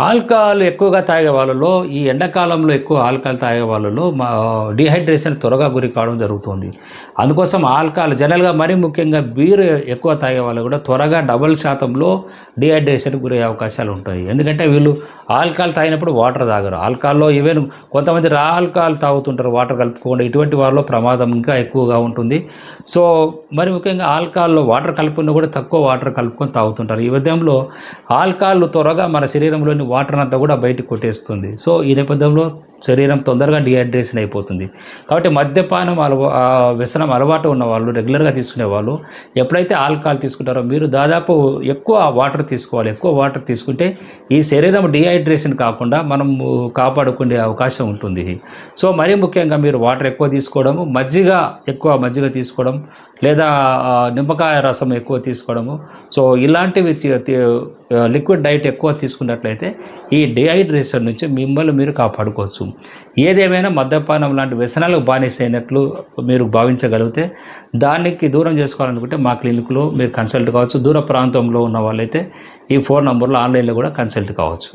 Alcohol ఎక్కువగా తాగే వాళ్ళలో ఈ ఎండాకాలంలో ఎక్కువ ఆల్కహాల్ తాగే వాళ్ళలో డీహైడ్రేషన్ త్వరగా గురి కావడం జరుగుతుంది. అందుకోసం ఆల్కహాల్ జనరల్గా మరీ ముఖ్యంగా బీర్ ఎక్కువ తాగే వాళ్ళు కూడా త్వరగా డబల్ శాతంలో డీహైడ్రేషన్ గురయ్యే అవకాశాలు ఉంటాయి. ఎందుకంటే వీళ్ళు ఆల్కహాల్ తాగినప్పుడు వాటర్ తాగరు. ఆల్కహాల్లో ఈవెన్ కొంతమంది రా ఆల్కహాల్ తాగుతుంటారు వాటర్ కలుపుకోకుండా. ఇటువంటి వాళ్ళలో ప్రమాదం ఇంకా ఎక్కువగా ఉంటుంది. సో మరి ముఖ్యంగా ఆల్కహాల్లో వాటర్ కలుపుకున్న కూడా తక్కువ వాటర్ కలుపుకొని తాగుతుంటారు. ఈ విధంలో ఆల్కహాల్ త్వరగా మన శరీరంలోని వాటర్ అంతా కూడా బయటకు కొట్టేస్తుంది. సో ఈ నేపథ్యంలో శరీరం తొందరగా డిహైడ్రేషన్ అయిపోతుంది. కాబట్టి మద్యపానం వ్యసనం అలవాటు ఉన్న వాళ్ళు, రెగ్యులర్గా తీసుకునే వాళ్ళు ఎప్పుడైతే ఆల్కహాల్ తీసుకుంటారో మీరు దాదాపు ఎక్కువ వాటర్ తీసుకోవాలి. ఎక్కువ వాటర్ తీసుకుంటే ఈ శరీరం డిహైడ్రేషన్ కాకుండా మనం కాపాడుకునే అవకాశం ఉంటుంది. సో మరీ ముఖ్యంగా మీరు వాటర్ ఎక్కువ తీసుకోవడము, ఎక్కువ మజ్జిగ తీసుకోవడం, లేదా నిమ్మకాయ రసం ఎక్కువ తీసుకోవడము. సో ఇలాంటివి లిక్విడ్ డైట్ ఎక్కువ తీసుకున్నట్లయితే ఈ డిహైడ్రేషన్ నుంచి మిమ్మల్ని మీరు కాపాడుకోవచ్చు. ఏదేమైనా మద్యపానం లాంటి వ్యసనాలకు బానిసైనట్లు మీరు భావించగలిగితే దానికి దూరం చేసుకోవాలనుకుంటే మా క్లినిక్లో మీరు కన్సల్ట్ కావచ్చు. దూర ప్రాంతంలో ఉన్న వాళ్ళైతే ఈ ఫోన్ నంబర్లో ఆన్లైన్లో కూడా కన్సల్ట్ కావచ్చు.